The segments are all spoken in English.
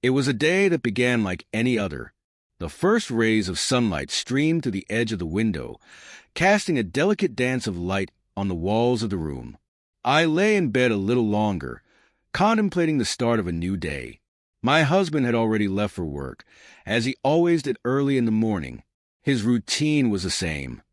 It was a day that began like any other. The first rays of sunlight streamed through the edge of the window, casting a delicate dance of light on the walls of the room. I lay in bed a little longer, contemplating the start of a new day. My husband had already left for work, as he always did early in the morning. His routine was the same.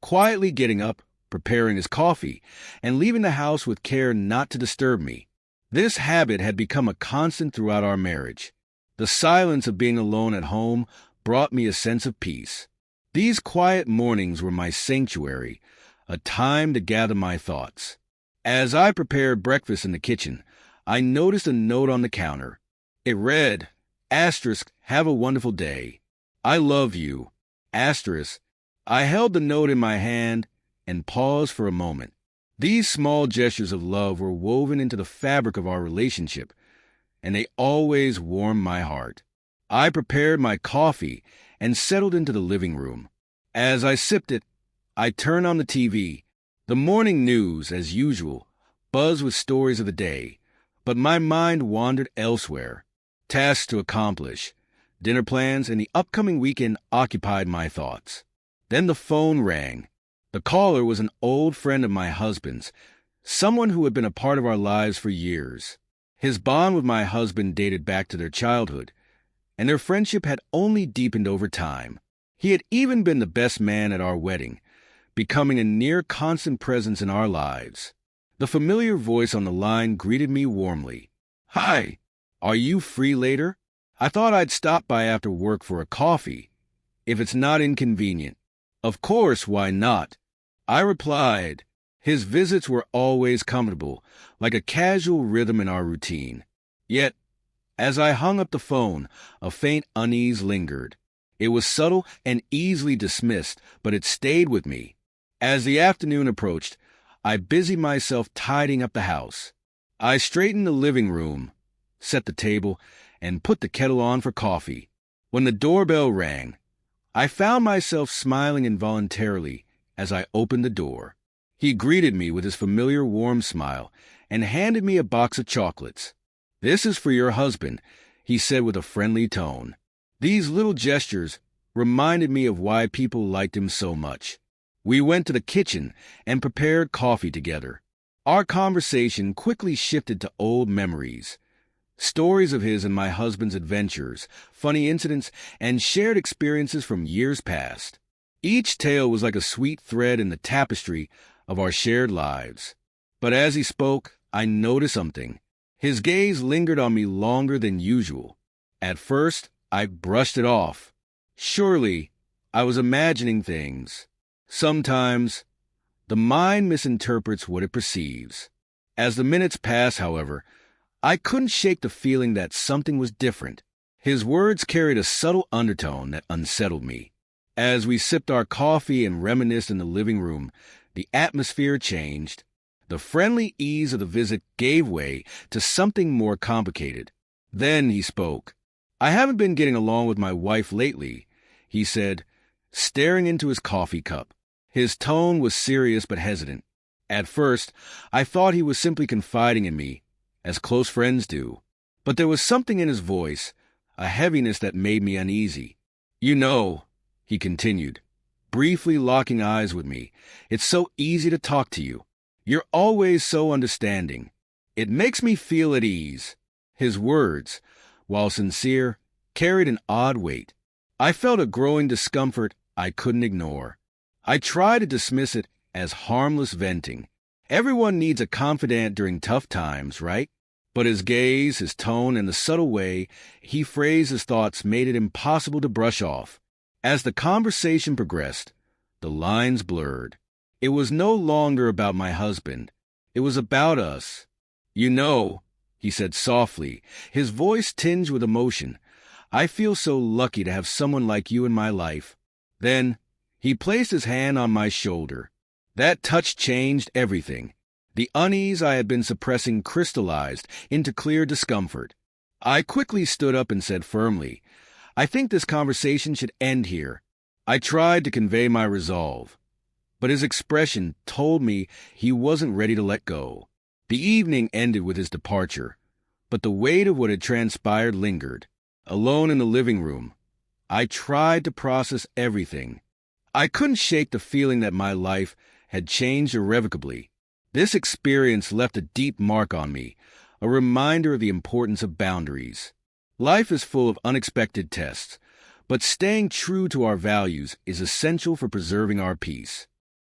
Quietly getting up, preparing his coffee, and leaving the house with care not to disturb me. This habit had become a constant throughout our marriage. The silence of being alone at home brought me a sense of peace. These quiet mornings were my sanctuary, a time to gather my thoughts. As I prepared breakfast in the kitchen, I noticed a note on the counter. It read, *, have a wonderful day. I love you. *. I held the note in my hand and paused for a moment. These small gestures of love were woven into the fabric of our relationship, and they always warmed my heart. I prepared my coffee and settled into the living room. As I sipped it, I turned on the TV. The morning news, as usual, buzzed with stories of the day, but my mind wandered elsewhere. Tasks to accomplish, dinner plans, and the upcoming weekend occupied my thoughts. Then the phone rang. The caller was an old friend of my husband's, someone who had been a part of our lives for years. His bond with my husband dated back to their childhood, and their friendship had only deepened over time. He had even been the best man at our wedding, becoming a near constant presence in our lives. The familiar voice on the line greeted me warmly. "Hi, are you free later? I thought I'd stop by after work for a coffee, if it's not inconvenient." "Of course, why not?" I replied. His visits were always comfortable, like a casual rhythm in our routine. Yet, as I hung up the phone, a faint unease lingered. It was subtle and easily dismissed, but it stayed with me. As the afternoon approached, I busied myself tidying up the house. I straightened the living room, set the table, and put the kettle on for coffee. When the doorbell rang, I found myself smiling involuntarily as I opened the door. He greeted me with his familiar warm smile and handed me a box of chocolates. "This is for your husband," he said with a friendly tone. These little gestures reminded me of why people liked him so much. We went to the kitchen and prepared coffee together. Our conversation quickly shifted to old memories. Stories of his and my husband's adventures, funny incidents, and shared experiences from years past. Each tale was like a sweet thread in the tapestry of our shared lives. But as he spoke, I noticed something. His gaze lingered on me longer than usual. At first, I brushed it off. Surely, I was imagining things. Sometimes, the mind misinterprets what it perceives. As the minutes passed, however, I couldn't shake the feeling that something was different. His words carried a subtle undertone that unsettled me. As we sipped our coffee and reminisced in the living room, the atmosphere changed. The friendly ease of the visit gave way to something more complicated. Then he spoke. "I haven't been getting along with my wife lately," he said, staring into his coffee cup. His tone was serious but hesitant. At first, I thought he was simply confiding in me, as close friends do. But there was something in his voice, a heaviness that made me uneasy. "You know," he continued, briefly locking eyes with me, "it's so easy to talk to you. You're always so understanding. It makes me feel at ease." His words, while sincere, carried an odd weight. I felt a growing discomfort I couldn't ignore. I tried to dismiss it as harmless venting. Everyone needs a confidant during tough times, right? But his gaze, his tone, and the subtle way he phrased his thoughts made it impossible to brush off. As the conversation progressed, the lines blurred. It was no longer about my husband. It was about us. "You know," he said softly, his voice tinged with emotion, "I feel so lucky to have someone like you in my life." Then he placed his hand on my shoulder. That touch changed everything. The unease I had been suppressing crystallized into clear discomfort. I quickly stood up and said firmly, "I think this conversation should end here." I tried to convey my resolve, but his expression told me he wasn't ready to let go. The evening ended with his departure, but but the weight of what had transpired lingered. Alone in the living room, I tried to process everything. I couldn't shake the feeling that my life had changed irrevocably. This experience left a deep mark on me, a reminder of the importance of boundaries. Life is full of unexpected tests, but staying true to our values is essential for preserving our peace.